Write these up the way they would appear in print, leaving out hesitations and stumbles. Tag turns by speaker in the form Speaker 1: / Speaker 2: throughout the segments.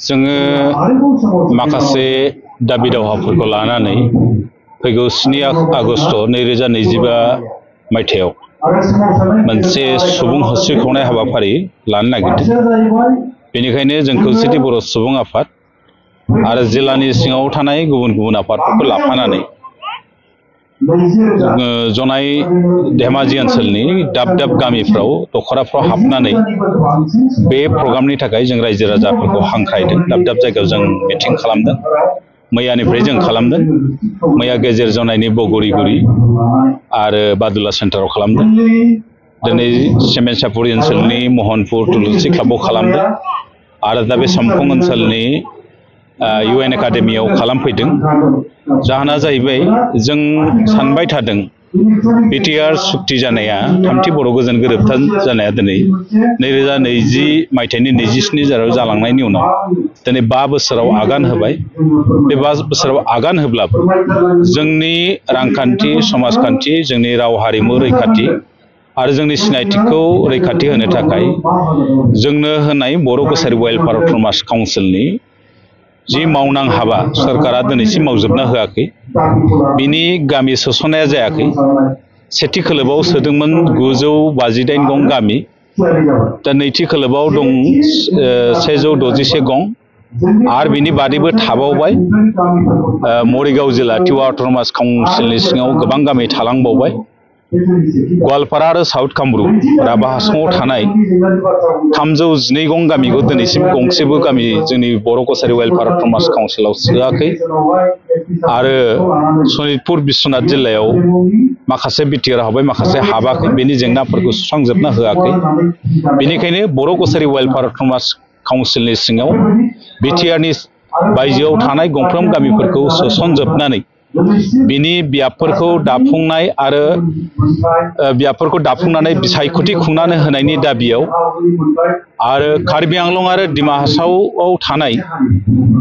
Speaker 1: जोङो माखासे दाबि दावहाफोरखौ लानानै फैगौ 7 आगस्ट 2025 मायथाइयाव मोनसे सुबुं हस्रिखावनाय हाबाफारि लानो नागिरदों। बेनिखायनो जों खौसेथि बर' सुबुं आफाद आरो जिल्लानि सिङाव थानाय गुबुन गुबुन आफादफोरखौ लाफानानै जनाय धेमाजि ओनसोलनि दाब दाब गामिफ्राव दखराफ्राव हाबनानै बे प्रग्रामनि थाखाय जों रायजो राजाफोरखौ हांख्रायदों। दाब दाब जायगायाव जों मिटिं खालामदों। मैयानिफ्राय जों खालामदों। मैया गेजेर जनायनि बगुरिगुरि आरो बादुला सेन्टाराव खालामदों। दिनै सेमेनसापुरि ओनसोलनि महनपुर थुलुंसि क्लाबाव खालामदों आरो दा बे समखं ओनसोलनि UN एकाडेमियाव खालामफैदों। जाहोना जाहैबाय जों सानबाय थादों बिटिआर सुक्ति जानाया थामथि बर' गोजोन गोरोबथा जानाया दिनै 2020 मायथाइनि 27 जानुवारियाव जालांनायनि उनाव दिनै 5 बोसोराव आगान होबाय। बे 5 बोसोराव आगान होब्लाबो जोंनि रांखान्थि समाजखान्थि जोंनि राव हारिमु रैखाथि आरो जोंनि सिनायथिखौ रैखाथि होनो थाखाय जोंनो होनाय बर' कसारि वेलफेयार अट'नमास काउन्सिलनि जि मावनां हाबा सरकारा दिनैसिम मावजोबना होआखै। बिनि गामि सोसननाया जायाखै। सेथि खोलोबाव सोदोंमोन 958 गं गामि। दा नैथि खोलोबाव दं 161 गं आरो बिनि बादैबो थाबावबाय मरिगाव जिल्ला टिवा अट'नमास काउन्सिलनि सिङाव गोबां गामि थालांबावबाय। गवालपारा आरो साउथ कामरुप राभा हासङाव थानाय 312 गं गामिखौ दिनैसिम गंसेबो गामि जोंनि बर' कसारि वेलफेयार अट'नमास काउन्सिलाव सोआखै। आरो सनितपुर बिश्वनाथ जिल्लायाव माखासे बिटिआर हाबाय माखासे हाबाखै। बेनि जेंनाफोरखौ सुस्रांजोबना होआखै। बेनिखायनो बर' कसारि वेलफेयार अट'नमास काउन्सिलनि सिङाव बिटिआरनि बायजोआव थानाय गंफ्रोम गामिफोरखौ सोसनजोबनानै बिनि बियाबफोरखौ दाफुंनाय आरो बियाबफोरखौ दाफुंनानै बिसायख'थि खुंनानै होनायनि दाबियाव आरो कार्बि आंलं आरो डिमा हासावआव थानाय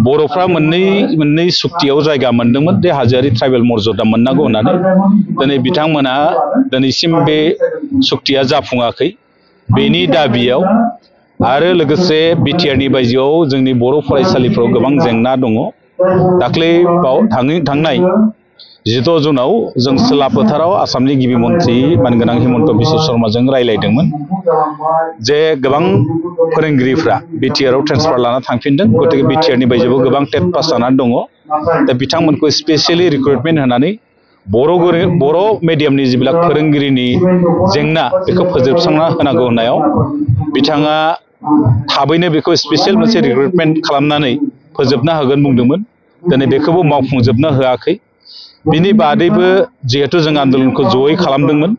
Speaker 1: बर'फ्रा मोननै सुक्तियाव जायगा मोनदोंमोन। बे हाजोआरि ट्राइबेल मर्यादा मोननांगौ होननानै दिनै बिथांमोना दिनैसिम बे सुक्तिया जाफुङाखै। बेनि दाबियाव आरो लोगोसे बिटिआरनि बायजोआव जोंनि बर' फरायसालिफ्राव गोबां जेंना दङ। दाख्लै थांनाय 16 जुनाव जों सिला फोथाराव आसामनि गिबि मन्थ्रि मानगोनां हिमन्त बिश्व शर्माजों रायलायदोंमोन जे गोबां फोरोंगिरिफ्रा बिटिआरआव ट्रेन्सफार लाना थांफिनदों। गतिके बिटिआरनि बायजोआव गोबां टेट पास जानानै दङ। दा बिथांमोनखौ स्पेसियेलि रिक्रुटमेन्ट होनानै बर' मिडियामनि जिबिलाक फोरोंगिरिनि जेंना बेखौ फोजोबस्रांना होनांगौ होननायाव बिथाङा थाबैनो बेखौ स्पेसियेल मोनसे रिक्रुटमेन्ट खालामनानै फोजोबना होगोन बुंदोंमोन। दिनै बेखौबो मावफुंजोबनो होआखै। बिनि बादैबो जिहेतु जों आन्दोलनखौ जयै खालामदोंमोन।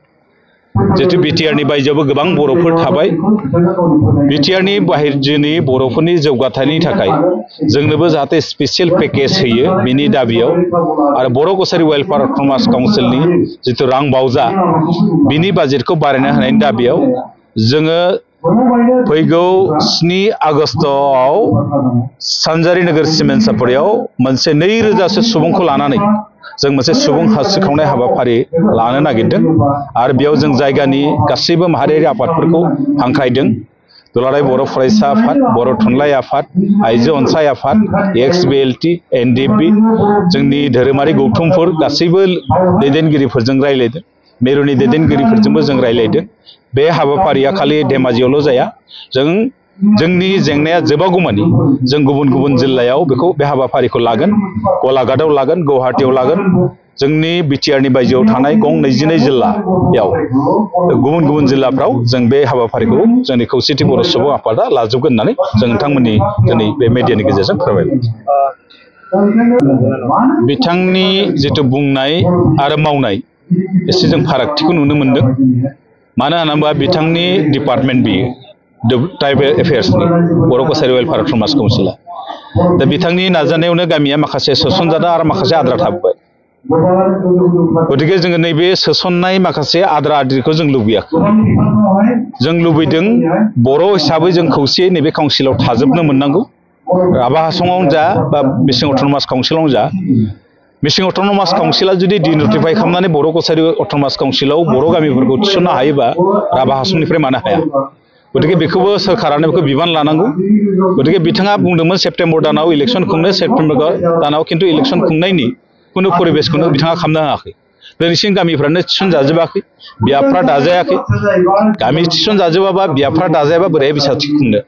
Speaker 1: जिहेतु बिटिआरनि बायजोआवबो गोबां बर'फोर थाबाय। बिटिआरनि बायजोनि बर'फोरनि जौगाथायनि थाखाय जोंनोबो जाहाथे स्पेसियेल पेकेज होयो बिनि दाबियाव आरो बर' कसारि वेलफेयार अट'नमास काउन्सिलनि जिथु रां बावजा बिनि बाजेटखौ बारायना होनायनि दाबियाव जोङो फैगौ 7 आगस्टआव सानजारि नोगोर सिमेन्सापुरियाव मोनसे 2000 सुबुंखौ लानानै जों मोनसे सुबुं हस्रिखावनाय हाबाफारि लानो नागिरदों आरो बेयाव जों जायगानि गासैबो माहारियारि आफादफोरखौ हांख्रायदों। दुलाराय बर' फरायसा आफाद, बर' थुनलाइ आफाद, आइजो अनसाय आफाद, XBLT, NDP, जोंनि धोरोमारि गौथुमफोर गासैबो दैदेनगिरिफोरजों रायलायदों। मिरुनि दैदेनगिरिफोरजोंबो जों रायलायदों। बे हाबाफारिया खालि धेमाजियावल' जाया। जोंनि जेंनाया जोबागौमानि जों गुबुन गुबुन जिल्लायाव बे हाबाफारिखौ लागोन। गलाघाटआव लागोन, गुवाहाटियाव लागोन। जोंनि बिटिआरनि बायजोआव थानाय गं 22 जिल्लायाव गुबुन गुबुन जिल्लाफ्राव जों बे हाबाफारिखौ जोंनि खौसेथि बर' सुबुं आफादा लाजोबगोन होननानै जों नोंथांमोननि दिनै बे मिडियानि गेजेरजों फोरमायबाय। बिथांनि जिथु बुंनाय आरो मावनाय एसे जों फारागथिखौ नुनो मोनदों। मानो होनोबा बिथांनि डिपार्टमेन्ट बियो ट्राइबेल एफेयार्सनि बर' कसारि वेलफेयार अट'नमास काउन्सिला। दा बिथांनि नाजानायावनो गामिया माखासे सोसनजादों आरो माखासे आद्रा थाबोबाय। गतिके जोङो नैबे सोसननाय माखासे आद्रा आद्रिखौ जों लुबैयाखै। जों लुबैदों बर' हिसाबै जों खौसेयै नैबे काउन्सिलाव थाजोबनो मोननांगौ। राभा हासङावनो जा बा मिसिं अट'नमास काउन्सिलावनो जा। मिसिं अट'नमास काउन्सिला जुदि डिनटिफाइ खालामनानै बर' कसारि अट'नमास काउन्सिलाव बर' गामिफोरखौ थिसननो हायोबा राभा हासंनिफ्राय मानो हाया? गतिके बेखौबो सोरखारानो बेखौ बिबान लानांगौ गतिके बिथाङा बुंदोंमोन सेप्टेम्बर दानाव इलेक्सन खुंनो सेप्टेम्बर दानाव खिन्थु इलेक्सन खुंनायनि खुनु परिबेसखौनो बिथाङा खालामनो हायाखै दिनैसिम गामिफ्रानो थिसनजाजोबाखै बियाबफ्रा दाजायाखै गामि थिसनजाजोबाबा बियाबफ्रा दाजायाबा बोरैहाय बिसायख'थि खुंनो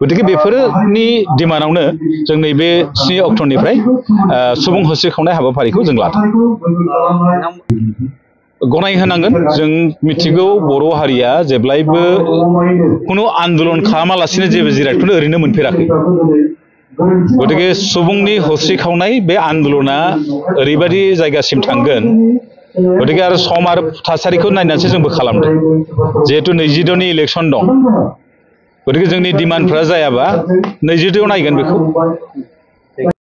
Speaker 1: गतिके बेफोरनि डिमान्डआवनो जों नैबे 7 अक्ट'निफ्राय सुबुं होस्रिखावनाय हाबाफारिखौ जों लादों गनाय होनांगोन जों मिथिगौ बर' हारिया जेब्लायबो खुनु आन्दोलन खालामालासिनो जेबो जिरादखौनो ओरैनो मोनफेराखै गतिके सुबुंनि होस्रिखावनाय बे आन्दोलना ओरैबायदि जायगासिम थांगोन गतिके आरो सम आरो थासारिखौ नायनानैसो जोंबो खालामदों जिहेतु 22 नि इलेक्सन दं गतिके जोंनि डिमान्डफ्रा जायाबा 22 नायगोन बेखौ